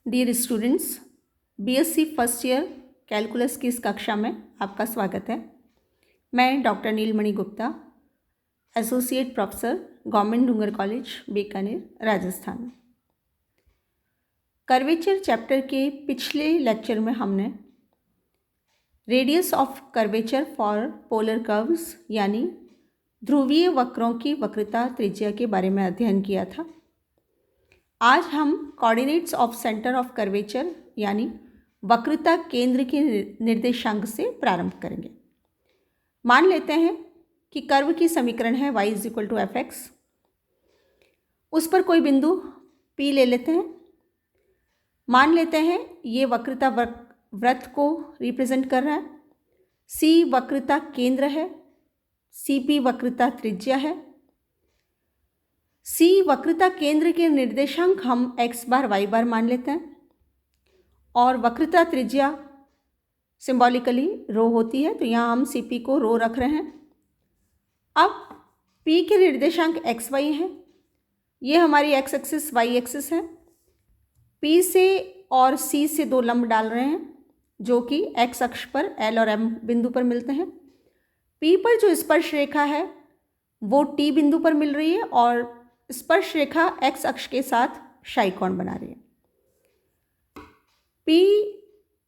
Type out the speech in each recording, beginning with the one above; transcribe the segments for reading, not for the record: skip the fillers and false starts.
Dear students, BSc first year calculus की इस कक्षा में आपका स्वागत है। मैं doctor Neelmani Gupta, associate professor, government Dungar college, Bikaner, Rajasthan. Curvature chapter के पिछले लेक्चर में हमने radius of curvature for polar curves यानी ध्रुवीय वक्रों की वक्रता त्रिज्या के बारे में अध्ययन किया था। आज हम coordinates of centre of curvature यानी वक्रता केंद्र के निर्देशांक से प्रारंभ करेंगे। मान लेते हैं कि कर्व की समीकरण है y = fx। उस पर कोई बिंदु P ले लेते हैं। मान लेते हैं ये वक्रता वृत्त को रिप्रेजेंट कर रहा है। C वक्रता केंद्र है, CP वक्रता त्रिज्या है। C वक्रता केंद्र के निर्देशांक हम x बार y बार मान लेते हैं और वक्रता त्रिज्या सिंबॉलिकली रो होती है, तो यहाँ हम CP को रो रख रहे हैं। अब P के निर्देशांक x y हैं, ये हमारी x एक्सिस y एक्सिस है। P से और C से दो लंब डाल रहे हैं जो कि x अक्ष पर L और M बिंदु पर मिलते हैं। P पर जो स्पर्श रेखा है वो T बिंदु पर मिल रही है और स्पर्श रेखा x अक्ष के साथ क्षैतिज कोण बना रही है। P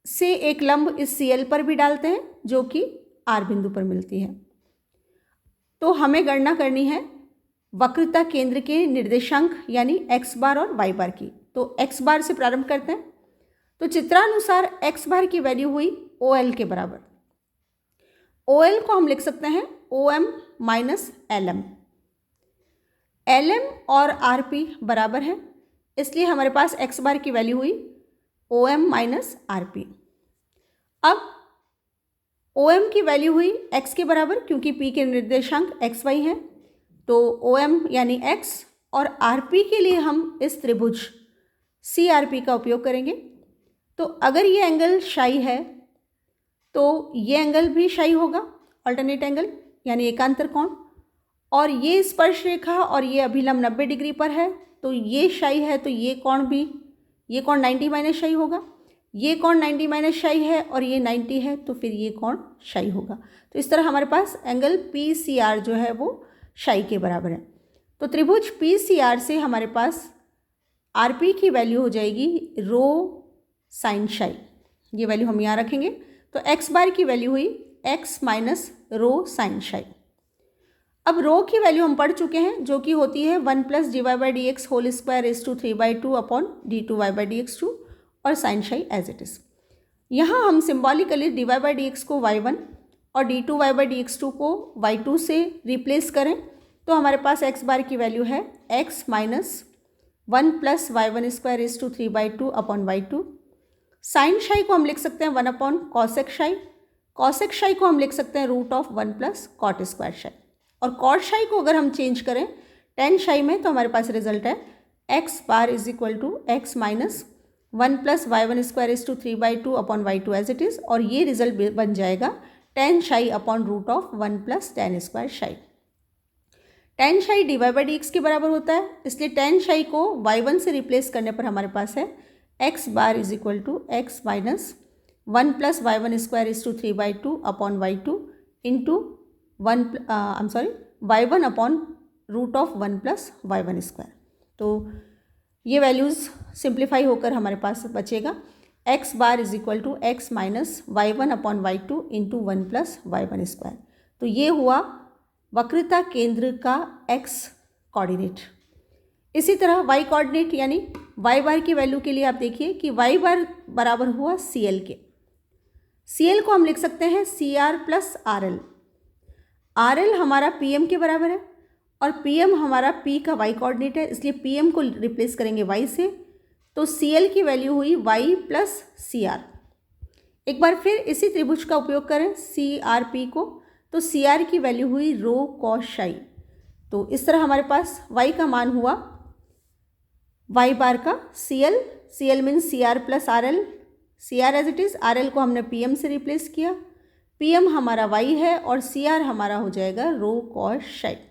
से एक लंब इस CL पर भी डालते हैं जो कि R बिंदु पर मिलती है। तो हमें गणना करनी है वक्रता केंद्र के निर्देशांक यानी x बार और y बार की। तो x बार से प्रारंभ करते हैं। तो चित्रानुसार x बार की वैल्यू हुई OL के बराबर। OL को हम लिख सकते हैं OM - LM। LM और RP बराबर है, इसलिए हमारे पास x बार की वैल्यू हुई OM - RP। अब OM की वैल्यू हुई x के बराबर क्योंकि P के निर्देशांक x y हैं, तो OM यानी x और RP के लिए हम इस त्रिभुज CRP का उपयोग करेंगे। तो अगर ये एंगल क्षैतिज है तो ये एंगल भी क्षैतिज होगा, अल्टरनेट एंगल यानी एकांतर कोण। और ये स्पर्श रेखा और ये अभिलंब 90 डिग्री पर है, तो ये क्षैतिज है, तो ये कोण 90 माइनस क्षैतिज होगा। ये कोण 90 माइनस क्षैतिज है और ये 90 है, तो फिर ये कोण क्षैतिज होगा। तो इस तरह हमारे पास एंगल PCR जो है वो क्षैतिज के बराबर है। तो त्रिभुज PCR से हमारे पास RP की वैल्यू हो जाएगी रो साइन क्षैतिज। ये वैल्यू हम यहाँ रखेंगे। तो x बार की वैल्यू हुई x - रो साइन क्षैतिज। अब रो की वैल्यू हम पढ़ चुके हैं जो कि होती है 1 + dy/dx whole square ⁵ 3/2 upon d2y/dx2 और साइन क्षैतिज एज इट इज़। यहाँ हम सिंबॉलिकली dy/dx को y1 और d2y/dx2 को y2 से रिप्लेस करें तो हमारे पास x बार की वैल्यू है x - 1 + y1² ⁵ 3/2 upon y2। Sign क्षैतिज को हम लिख सकते हैं 1 अपॉन कॉसेक क्षैतिज। कॉसेक क्षैतिज को हम लिख सकते हैं √1 + कॉट स्क्वायर क्षैतिज। और कॉट क्षैतिज को अगर हम चेंज करें tan क्षैतिज में तो हमारे पास रिजल्ट है x bar = x - 1 + y1² ⁵ 3/2 upon y2 as it is. और ये रिजल्ट बन जाएगा tan क्षैतिज अपॉन √1 + tan स्क्वायर क्षैतिज। tan क्षैतिज dy/dx के बराबर होता है, इसलिए tan क्षैतिज को y1 से रिप्लेस करने पर हमारे पास है x bar = x - 1 + y1² ⁵ 3/2 upon y2 into y1 upon √1 + y1²। तो ये वैल्यूज़ सिंप्लीफाई होकर हमारे पास बचेगा x bar = x - y1 upon y2 into 1 + y1²। तो ये हुआ वक्रता केंद्र का x कोऑर्डिनेट। इसी तरह y कोऑर्डिनेट यानी y बार की वैल्यू के लिए आप देखिए कि y बार बराबर हुआ CL के। CL को हम लिख सकते हैं CR + RL। RL हमारा PM के बराबर है और PM हमारा P का y कोऑर्डिनेट है, इसलिए PM को रिप्लेस करेंगे y से, तो CL की वैल्यू हुई y + CR। एक बार फिर इसी त्रिभुज का उपयोग करें CRP को, तो CR की वैल्यू हुई रो कॉस क्षैतिज। तो इस तरह हमारे पास y का मान हुआ y बार का CL means CR + RL, CR as it is, RL को हमने PM से रिप्लेस किया, PM हमारा y है और CR हमारा हो जाएगा रो कॉस क्षैतिज।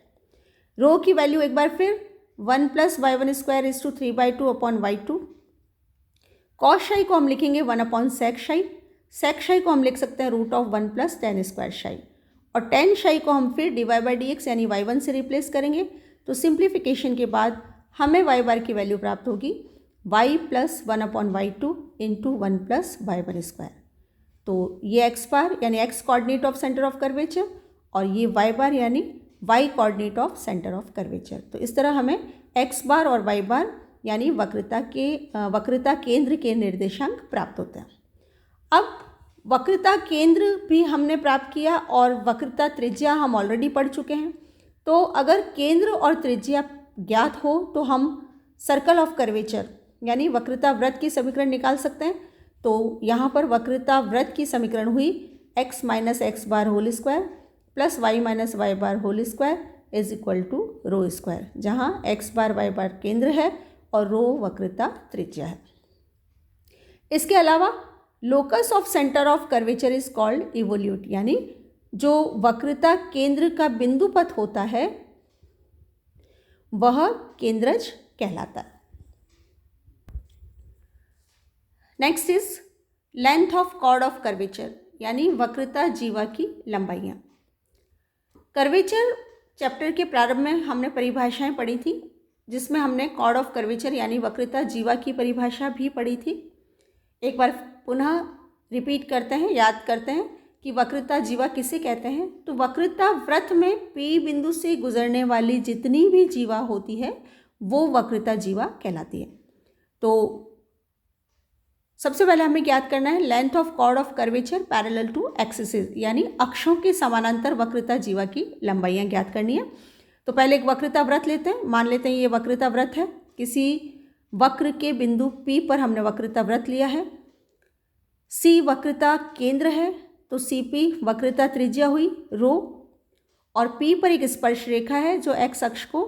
रो की वैल्यू एक बार फिर 1 + y1² ⁵ 3/2 अपॉन y2। कॉस शाई को हम लिखेंगे 1/sec शाई, सेक शाई को हम लिख सकते हैं √1 + tan स्क्वायर शाई, और tan शाई को हम फिर dy/dx यानी y1 से रिप्लेस करेंगे। तो सिंप्लीफिकेशन के बाद हमें y बार की वैल्यू प्राप्त होगी y + 1/y2 × 1 + y1 स्क्वायर। तो ये x बार यानी x coordinate of centre of curvature, और ये y बार यानी y coordinate of centre of curvature. तो इस तरह हमें x बार और y बार यानी वक्रता केंद्र के निर्देशांक प्राप्त होते हैं। अब वक्रता केंद्र भी हमने प्राप्त किया और वक्रता त्रिज्या हम ऑलरेडी पढ़ चुके हैं। तो अगर केंद्र और त्रिज्या ज्ञात हो तो हम सर्कल ऑफ कर्वेचर यानी वक्रता वृत्त की समीकरण निकाल सकते हैं। तो यहाँ पर वक्रता वृत्त की समीकरण हुई x - x bar whole square + y - y bar whole square is equal to rho square, जहाँ x बार y बार केंद्र है और रो वक्रता त्रिज्या है। इसके अलावा locus of centre of curvature is called evolute, यानी जो वक्रता केंद्र का बिंदु पथ होता है वह केंद्रज कहलाता है। Next is length of chord of curvature, यानी वक्रता जीवा की लंबाइयाँ। कर्वेचर चैप्टर के प्रारंभ में हमने परिभाषाएं पढ़ी थी, जिसमें हमने कॉर्ड ऑफ कर्वेचर यानी वक्रता जीवा की परिभाषा भी पढ़ी थी। एक बार पुनः रिपीट करते हैं, याद करते हैं कि वक्रता जीवा किसे कहते हैं। तो वक्रता वृत्त में P बिंदु से गुजरने वाली जितनी भी जीवा होती है वो वक्रता जीवा कहलाती है। तो सबसे पहले हमें ज्ञात करना है length of chord of curvature parallel to axis, यानी अक्षों के समानांतर वक्रता जीवा की लंबाइयाँ ज्ञात करनी है। तो पहले एक वक्रता वृत्त लेते हैं, मान लेते हैं ये वक्रता वृत्त है, किसी वक्र के बिंदु P पर हमने वक्रता वृत्त लिया है। C वक्रता केंद्र है, तो CP वक्रता त्रिज्या हुई रो, और P पर एक स्पर्श रेखा है जो x अक्ष को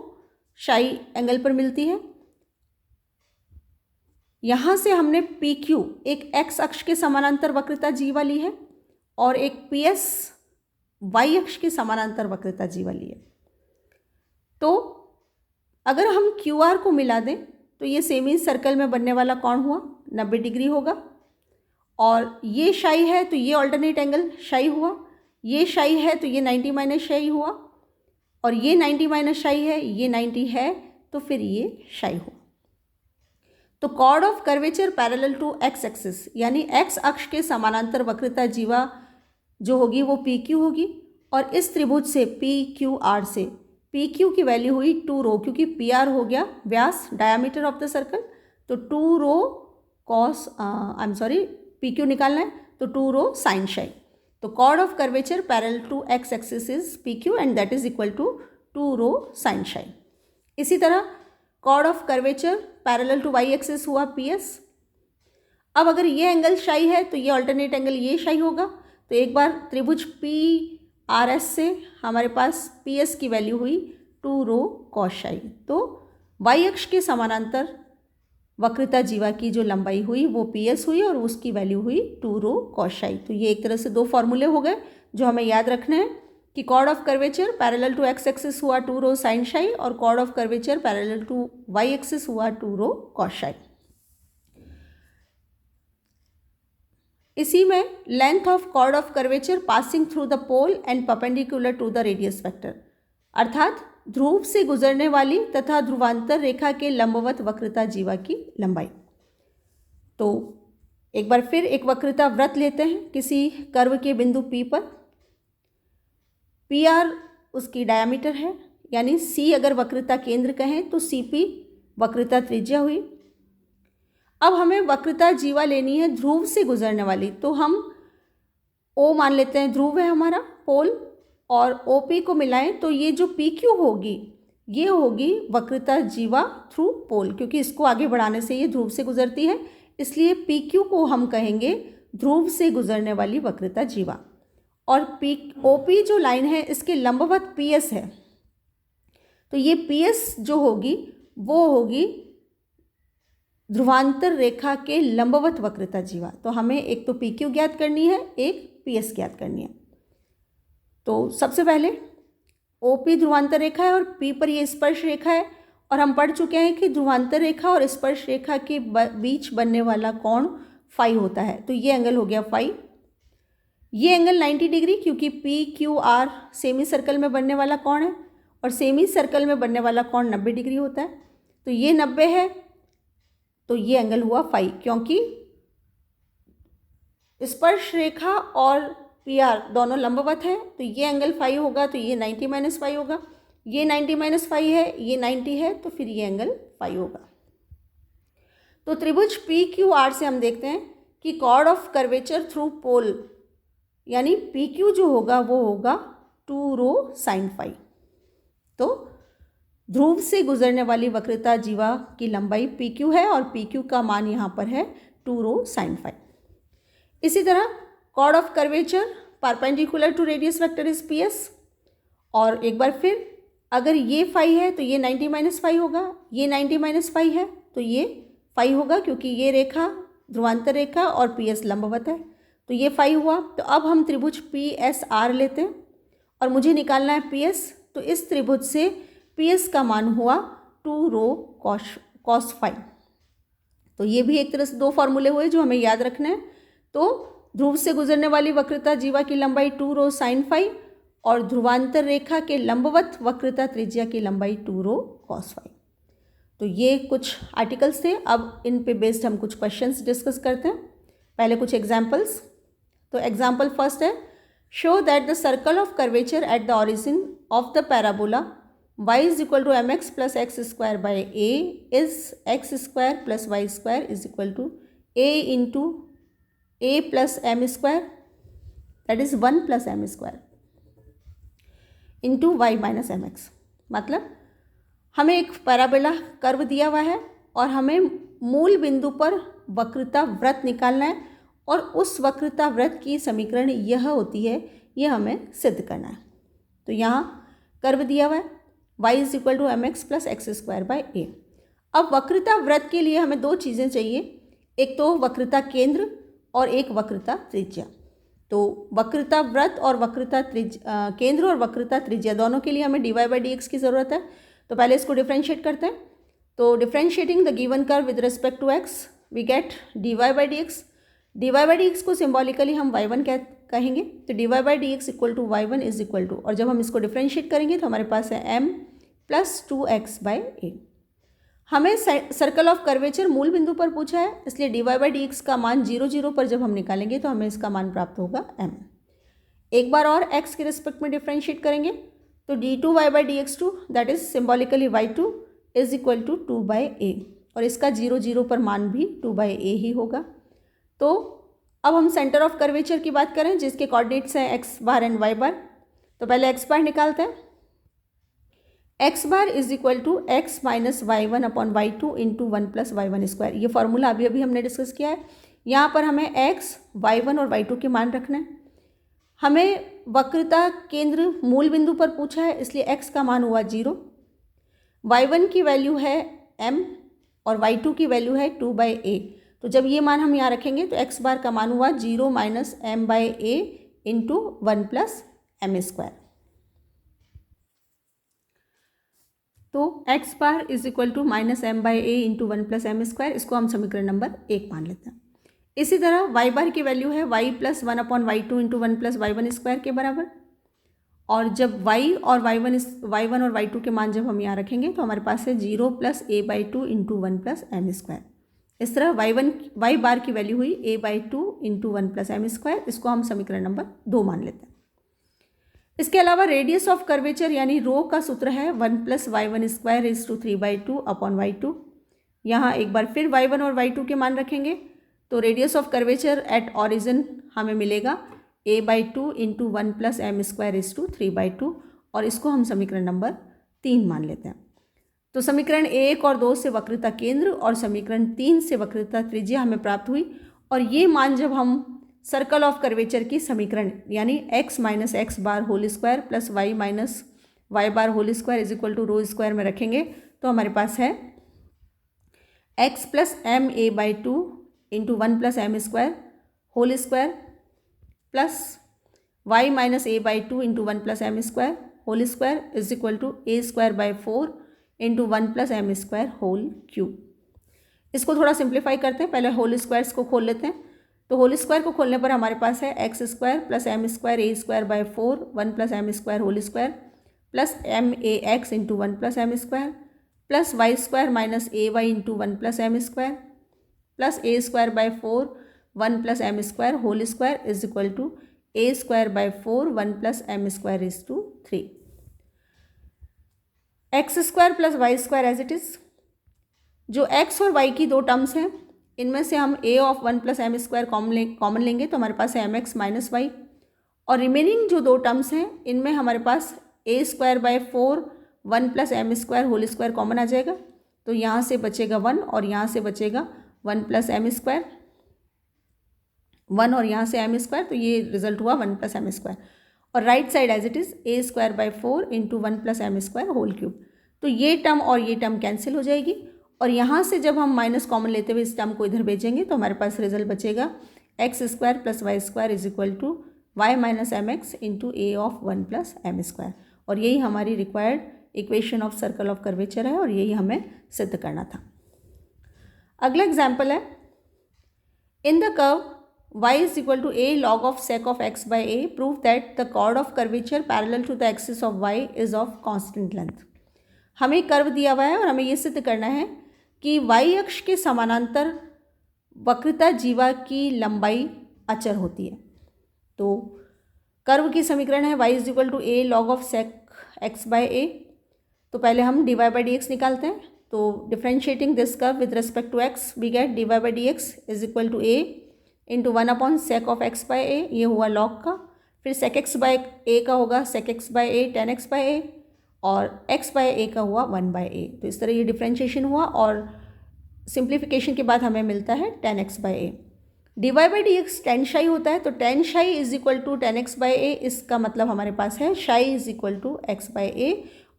शाई एंगल पर मिलती है। यहाँ से हमने PQ एक x अक्ष के समानांतर वक्रता जीवा ली है और एक PS y अक्ष के समानांतर वक्रता जीवा ली है। तो अगर हम QR को मिला दें तो ये सेमी सर्कल में बनने वाला कोण हुआ 90 डिग्री होगा, और ये शाई है तो ये ऑल्टरनेट एंगल शाई हुआ, ये शाई है तो ये 90 - शाई हुआ, और ये 90 - शाई है, ये 90 है तो फिर ये शाई हुआ। तो chord of curvature parallel to x axis, यानी x अक्ष के समानांतर वक्रता जीवा जो होगी वो PQ होगी, और इस त्रिभुज से PQR से PQ की वैल्यू हुई 2 रो, क्योंकि PR हो गया व्यास डायामीटर ऑफ द सर्कल, तो 2 रो कॉस PQ निकालना है तो 2 रो साइन शाई। तो chord of curvature parallel to x axis is PQ and that is equal to 2 rho sine psi. इसी तरह chord of curvature parallel to y axis हुआ PS। अब अगर ये एंगल शाई है तो ये अल्टरनेट एंगल ये शाई होगा। तो एक बार त्रिभुज PRS से हमारे पास PS की वैल्यू हुई 2 रो कॉस शाई। तो y अक्ष के समानांतर वक्रता जीवा की जो लंबाई हुई वो PS हुई और उसकी वैल्यू हुई 2 रो कॉस शाई। तो ये एक तरह से दो फॉर्मूले हो गए जो हमें याद रखने हैं कि chord of curvature parallel to x axis हुआ 2 रो साइन शाई और chord of curvature parallel to y axis हुआ 2 रो कॉस शाई। इसी में length of chord of curvature passing through the pole and perpendicular to the radius vector, अर्थात ध्रुव से गुजरने वाली तथा ध्रुवांतर रेखा के लंबवत वक्रता जीवा की लंबाई। तो एक बार फिर एक वक्रता वृत्त लेते हैं किसी कर्व के बिंदु P पर। PR उसकी डायामीटर है, यानी C अगर वक्रता केंद्र कहें तो CP वक्रता त्रिज्या हुई। अब हमें वक्रता जीवा लेनी है ध्रुव से गुजरने वाली, तो हम O मान लेते हैं ध्रुव है हमारा पोल, और OP को मिलाएं तो ये जो PQ होगी ये होगी वक्रता जीवा थ्रू पोल, क्योंकि इसको आगे बढ़ाने से ये ध्रुव से गुजरती है, इसलिए PQ को हम कहेंगे ध्रुव से गुजरने वाली वक्रता जीवा। और OP जो लाइन है इसके लंबवत PS है, तो ये PS जो होगी वो होगी ध्रुवांतर रेखा के लंबवत वक्रता जीवा। तो हमें एक तो PQ ज्ञात करनी है, एक PS ज्ञात करनी है। तो सबसे पहले OP ध्रुवांतर रेखा है और P पर ये स्पर्श रेखा है, और हम पढ़ चुके हैं कि ध्रुवांतर रेखा और स्पर्श रेखा के बीच बनने वाला कोण फाई होता है। तो ये एंगल हो गया फाई। ये एंगल 90 डिग्री, क्योंकि P Q R semi circle में बनने वाला कोण है और सेमी सर्कल में बनने वाला कोण 90 डिग्री होता है। तो ये 90 है, तो ये एंगल हुआ फाई। क्योंकि स्पर्श रेखा और पी आर दोनों लंबवत हैं, तो ये एंगल फाई होगा, तो ये 90 माइनस फाई होगा। ये 90 माइनस फाई है, ये 90 है, तो फिर ये एंगल फाई होगा। तो त्रिभुज पी क्यू आर से हम देखते हैं कि chord of curvature through pole यानी पी क्यू जो होगा वो होगा 2 रो साइन फाई। तो ध्रुव से गुजरने वाली वक्रता जीवा की लंबाई पी क्यू है और पी क्यू का मान यहाँ पर है 2 रो साइन फाई। इसी तरह chord of curvature perpendicular to radius vector is P S. और एक बार फिर, अगर ये फाई है तो ये 90 माइनस फाई होगा, ये 90 माइनस फाई है तो ये फाई होगा, क्योंकि ये रेखा ध्रुवांतर रेखा और पी एस लंबवत है, तो ये फाई हुआ। तो अब हम त्रिभुज पी एस आर लेते हैं और मुझे निकालना है पी एस। तो इस त्रिभुज से पी एस का मान हुआ 2 रो कॉस फाई। तो ये भी एक तरह से दो फॉर्मूले हुए जो हमें याद रखना है। तो ध्रुव से गुजरने वाली वक्रता जीवा की लंबाई 2 रो साइन फाई और ध्रुवांतर रेखा के लंबवत वक्रता त्रिज्या की लंबाई 2 रो कॉस फाई। तो ये कुछ आर्टिकल्स थे। अब इन पे बेस्ड हम कुछ क्वेश्चंस डिस्कस करते हैं। पहले कुछ एग्जाम्पल्स। तो एग्जाम्पल फर्स्ट है, show that the circle of curvature at the origin of the parabola y is equal to m x plus x square by a is x square plus y square is equal to a into a plus m square, that is 1 plus m square into y minus m x. मतलब हमें एक parabola curve दिया हुआ है और हमें मूल बिंदु पर वक्रता वृत्त निकालना है और उस वक्रता वृत्त की समीकरण यह होती है, यह हमें सिद्ध करना है। तो यहाँ कर्व दिया हुआ है y is equal to m x plus x square by a. अब वक्रता वृत्त के लिए हमें दो चीज़ें चाहिए, एक तो वक्रता केंद्र और एक वक्रता त्रिज्या। तो वक्रता वृत्त और वक्रता केंद्र और वक्रता त्रिज्या दोनों के लिए हमें dy बाई डी एक्स की ज़रूरत है। तो पहले इसको डिफ्रेंशिएट करते हैं। तो differentiating the given curve with respect to x we get dy by d x. dy by d x को सिम्बॉलिकली हम y1 कहेंगे। तो dy by d x equal to y1 is equal to, और जब हम इसको डिफ्रेंशिएट करेंगे तो हमारे पास है m प्लस 2x बाई ए। हमें सर्कल ऑफ कर्वेचर मूल बिंदु पर पूछा है, इसलिए dy बाई डी एक्स का मान 0 0 पर जब हम निकालेंगे तो हमें इसका मान प्राप्त होगा m। एक बार और x के रिस्पेक्ट में डिफ्रेंशिएट करेंगे तो d2y by d x two, that is symbolically y2 is equal to 2 by a, और इसका 0 0 पर मान भी 2 बाई ए ही होगा। तो अब हम सेंटर ऑफ कर्वेचर की बात करें जिसके कोऑर्डिनेट्स हैं x bar and y bar. तो पहले x बार निकालते हैं। x bar is equal to x minus y1 upon y2 into 1 plus y1 square. ये फॉर्मूला अभी अभी हमने डिस्कस किया है। यहाँ पर हमें x, y1 और y2 के मान रखना है। हमें वक्रता केंद्र मूल बिंदु पर पूछा है, इसलिए x का मान हुआ 0, y1 की वैल्यू है m और y2 की वैल्यू है 2 बाई ए। तो जब ये मान हम यहाँ रखेंगे तो x बार का मान हुआ 0 minus m by a into 1 plus m square. तो x bar is equal to minus m by a into 1 plus m square, इसको हम समीकरण नंबर 1 मान लेते हैं। इसी तरह y बार की वैल्यू है y plus 1 upon y2 into 1 plus y1 square के बराबर, और जब y और y1 और y2 के मान जब हम यहाँ रखेंगे तो हमारे पास है 0 plus a by 2 into 1 plus m square. इस तरह y बार की वैल्यू हुई a by 2 into 1 plus m square, इसको हम समीकरण नंबर 2 मान लेते हैं। इसके अलावा रेडियस ऑफ कर्वेचर यानी रो का सूत्र है 1 plus y1 square is to 3 by 2 upon y2। यहाँ एक बार फिर y1 और y2 के मान रखेंगे तो radius of curvature at origin हमें मिलेगा a by 2 into 1 plus m square is to 3 by 2, और इसको हम समीकरण नंबर 3 मान लेते हैं। तो समीकरण 1 और 2 से वक्रता केंद्र और समीकरण 3 से वक्रता त्रिज्या हमें प्राप्त हुई, और ये मान जब हम सर्कल ऑफ कर्वेचर की समीकरण यानी x minus x bar whole square plus y minus y bar whole square is equal to rho square में रखेंगे तो हमारे पास है x plus m a by 2 into 1 plus m square whole square plus y minus a by 2 into 1 plus m square whole square is equal to a square by 4 into 1+m² whole cube. इसको थोड़ा simplify करते हैं, पहले whole squares को खोल लेते हैं। तो होल स्क्वायर को खोलने पर हमारे पास है x² + m² a² / 4 1+m² whole square plus max into 1+m² plus y² - ay into 1+m² plus a² / 4 1+m² whole square is equal to a² / 4 1+m² is to 3। x² + y² as it is. जो x और y की दो terms हैं इनमें से हम a of 1+m² common लेंगे तो हमारे पास है mx - y, और रिमेनिंग जो दो टर्म्स हैं इनमें हमारे पास a² / 4 1+m² whole square common आ जाएगा। तो यहाँ से बचेगा 1 और यहाँ से बचेगा 1+m², 1 और यहाँ से m², तो ये रिजल्ट हुआ 1+m²। और right side as it is a² / 4 into 1+m² whole cube. तो ये टर्म और ये टर्म कैंसिल हो जाएगी, और यहाँ से जब हम माइनस कॉमन लेते हुए इस टर्म को इधर भेजेंगे तो हमारे पास रिजल्ट बचेगा x² + y² is equal to y - mx into a of 1+m²। और यही हमारी required equation of circle of curvature है और यही हमें सिद्ध करना था। अगला एग्जाम्पल है, in the curve y is equal to a log of sec of x by a prove that the chord of curvature parallel to the axis of y is of constant length. हमें curve दिया हुआ है और हमें ये सिद्ध करना है कि y अक्ष के समानांतर वक्रता जीवा की लंबाई अचर होती है। तो कर्व की समीकरण है y is equal to a log of sec x by a। तो पहले हम dy by dx निकालते हैं। तो differentiating this curve with respect to x we get dy by dx is equal to a into 1/sec of x by a, ये हुआ log का। फिर sec x by a का होगा sec x by a tan x by a, और x by a का हुआ 1/a। तो इस तरह ये डिफ्रेंशिएशन हुआ और सिंप्लीफिकेशन के बाद हमें मिलता है tan x by a। dy by dx tan psi होता है, तो tan psi is equal to tan x by a, इसका मतलब हमारे पास है psi is equal to x by a,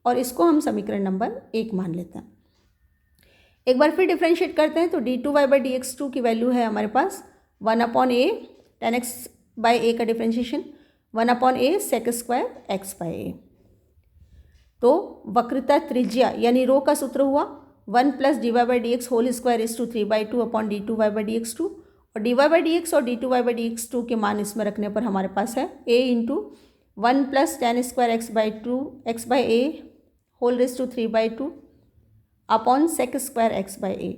और इसको हम समीकरण नंबर 1 मान लेते हैं। एक बार फिर डिफ्रेंशिएट करते हैं तो d2y by dx2 की वैल्यू है हमारे पास 1/a tan x by a का differentiation 1/a sec² x by a। तो वक्रता त्रिज्या यानी रो का सूत्र हुआ 1 + dy by dx whole square is to 3/2/d2y by dx2, और dy by dx और d2y by dx2 के मान इसमें रखने पर हमारे पास है a into 1 + tan² x by a whole raise to 3/2 upon sec² x by a।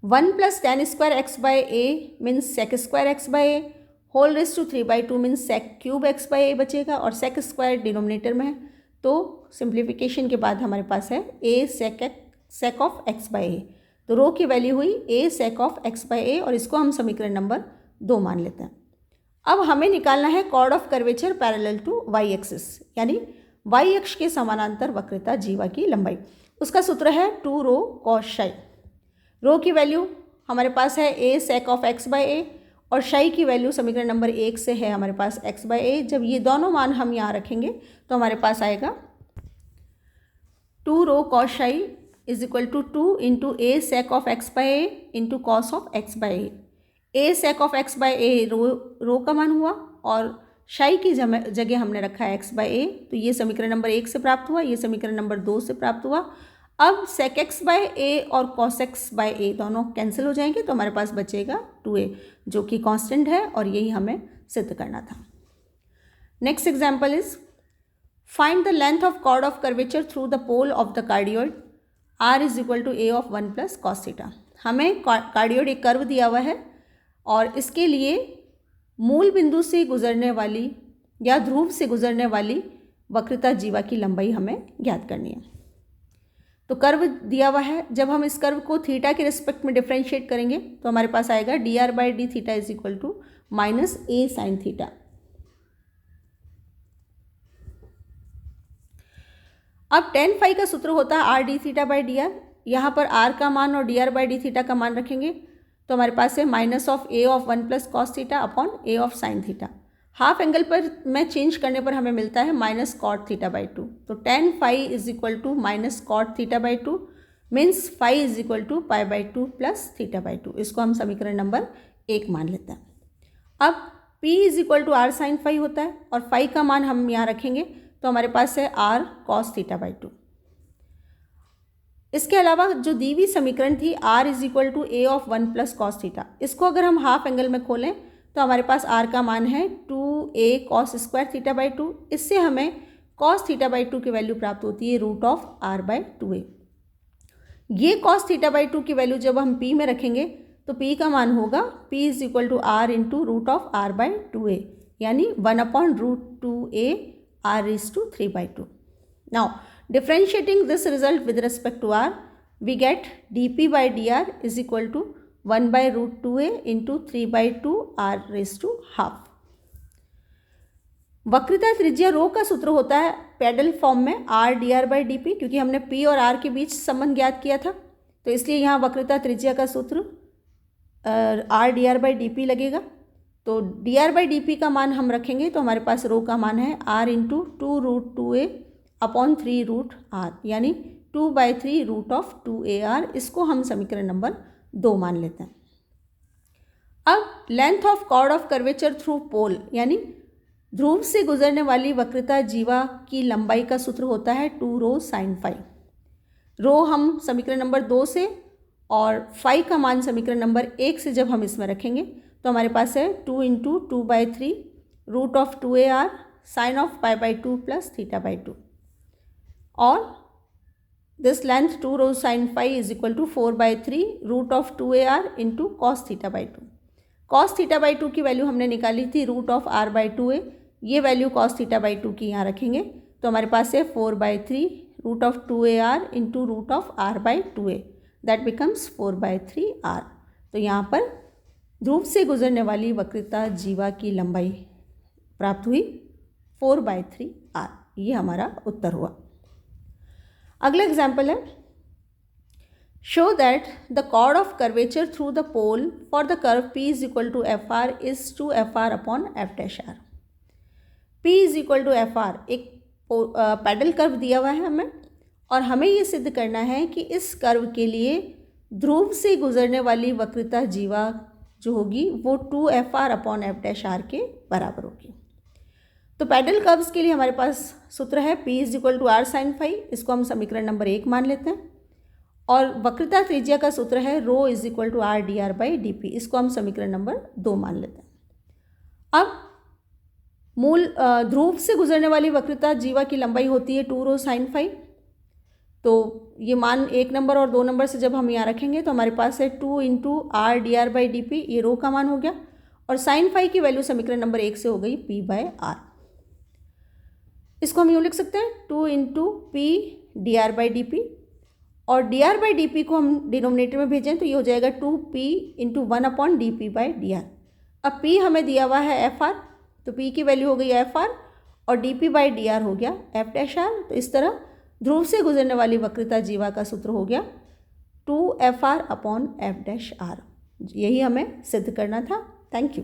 1 + tan² x by a means sec² x by a whole raise to 3/2 means sec³ x by a बचेगा, और sec² denominator में है तो simplification के बाद हमारे पास है a sec of x by a। तो रो की वैल्यू हुई a sec of x by a, और इसको हम समीकरण नंबर 2 मान लेते हैं। अब हमें निकालना है chord of curvature parallel to y axis, यानी y अक्ष के समानांतर वक्रता जीवा की लंबाई। उसका सूत्र है 2 रो cos psi। रो की वैल्यू हमारे पास है a sec of x by a, और psi की वैल्यू समीकरण नंबर 1 से है हमारे पास x by a। जब ये दोनों मान हम यहाँ रखेंगे तो हमारे पास आएगा 2 rho cos psi is equal to 2 into a sec of x by a into cos of x by a। a sec of x by a rho का मान हुआ, और psi की जगह हमने रखा है x by a, तो ये समीकरण नंबर 1 से प्राप्त हुआ, ये समीकरण नंबर 2 से प्राप्त हुआ। अब sec x by a और cos x by a दोनों कैंसिल हो जाएंगे तो हमारे पास बचेगा 2a जो कि कांस्टेंट है, और यही हमें सिद्ध करना था। Next example is find the length of chord of curvature through the pole of the cardioid r is equal to a of 1 + cos theta. हमें कार्डियोइड एक कर्व दिया हुआ है और इसके लिए मूल बिंदु से गुजरने वाली या ध्रुव से गुजरने वाली वक्रता जीवा की लंबाई हमें ज्ञात करनी है। तो कर्व दिया हुआ है, जब हम इस कर्व को थीटा के रिस्पेक्ट में डिफ्रेंशिएट करेंगे तो हमारे पास आएगा dr by d theta is equal to -a sin theta. अब tan phi का सूत्र होता है r d theta by d r. यहाँ पर r का मान और dr by d थीटा का मान रखेंगे तो हमारे पास है -a of 1 + cos theta upon a of sin theta. Half angle पर में चेंज करने पर हमें मिलता है -cot थीटा बाई 2। तो tan phi is equal to -cot theta by 2 means phi is equal to π/2 + theta by 2। इसको हम समीकरण नंबर 1 मान लेते हैं। अब p is equal to r sin phi होता है, और phi का मान हम यहाँ रखेंगे तो हमारे पास है r cos थीटा बाई 2। इसके अलावा जो दी हुई समीकरण थी r is equal to a of 1 plus cos theta, इसको अगर हम हाफ एंगल में खोलें तो हमारे पास r का मान है 2a cos square theta by 2। इससे हमें कॉस थीटा बाई 2 की वैल्यू प्राप्त होती है root of r by 2a। ये कॉस थीटा बाई 2 की वैल्यू जब हम p में रखेंगे तो p का मान होगा p is equal to r into root of r by 2a, यानी 1/√2a r is to 3/2। Now differentiating this result with respect to r, we get dp by dr is equal to 1/√2a into 3/2 r raised to half। वक्रता त्रिज्या रो का सूत्र होता है pedal form में r dr by dp, क्योंकि हमने p और r के बीच संबंध ज्ञात किया था, तो इसलिए यहाँ वक्रता त्रिज्या का सूत्र r dr by dp लगेगा। तो dr by dp का मान हम रखेंगे तो हमारे पास रो का मान है r into 2√2a upon 3√r, यानी 2/3 रूट ऑफ 2ar। इसको हम समीकरण नंबर 2 मान लेते हैं। अब length of chord of curvature through pole, यानी ध्रुव से गुजरने वाली वक्रता जीवा की लंबाई का सूत्र होता है 2 रो साइन फाई। रो हम समीकरण नंबर 2 से और फाई का मान समीकरण नंबर 1 से जब हम इसमें रखेंगे तो हमारे पास है 2 into 2/3 root of 2ar sine of π/2 plus θ/2, और this length 2 rho sine phi is equal to 4/3 root of 2ar into cos θ/2। Cos θ/2 की वैल्यू हमने निकाली थी रूट ऑफ r/2a, ये वैल्यू कॉस θ/2 की यहाँ रखेंगे तो हमारे पास है 4/3 root of 2ar into root of r/2a, that becomes 4/3r। तो यहाँ पर ध्रुव से गुजरने वाली वक्रता जीवा की लंबाई प्राप्त हुई 4/3r। ये हमारा उत्तर हुआ। अगला एग्जाम्पल है, show that the chord of curvature through the pole for the curve p is equal to f r is to f r upon f dash r. p is equal to f r एक pedal curve दिया हुआ है हमें, और हमें ये सिद्ध करना है कि इस कर्व के लिए ध्रुव से गुजरने वाली वक्रता जीवा जो होगी वो 2fr upon f dash are के बराबर होगी। तो पैडल कर्व्स के लिए हमारे पास सूत्र है p is equal to r sine phi, इसको हम समीकरण नंबर 1 मान लेते हैं, और वक्रता त्रिज्या का सूत्र है rho is equal to r dr by dp, इसको हम समीकरण नंबर 2 मान लेते हैं। अब मूल ध्रुव से गुजरने वाली वक्रता जीवा की लंबाई होती है 2 रो साइन फाई, तो ये मान 1 नंबर और 2 नंबर से जब हम यहाँ रखेंगे तो हमारे पास है 2 into r dr by dp, ये रो का मान हो गया, और साइन फाई की वैल्यू समीकरण नंबर 1 से हो गई p बाय r। इसको हम यूँ लिख सकते हैं 2 into p d r by d p, और d r by d p को हम डिनोमिनेटर में भेजें तो ये हो जाएगा 2p into 1 upon D P by d are. अब p हमें दिया हुआ है एफ आर, तो p की वैल्यू हो गई एफ आर और D P by d are हो गया एफ डैश आर। तो इस तरह ध्रुव से गुजरने वाली वक्रता जीवा का सूत्र हो गया 2fr upon f dash are. यही हमें सिद्ध करना था। Thank you.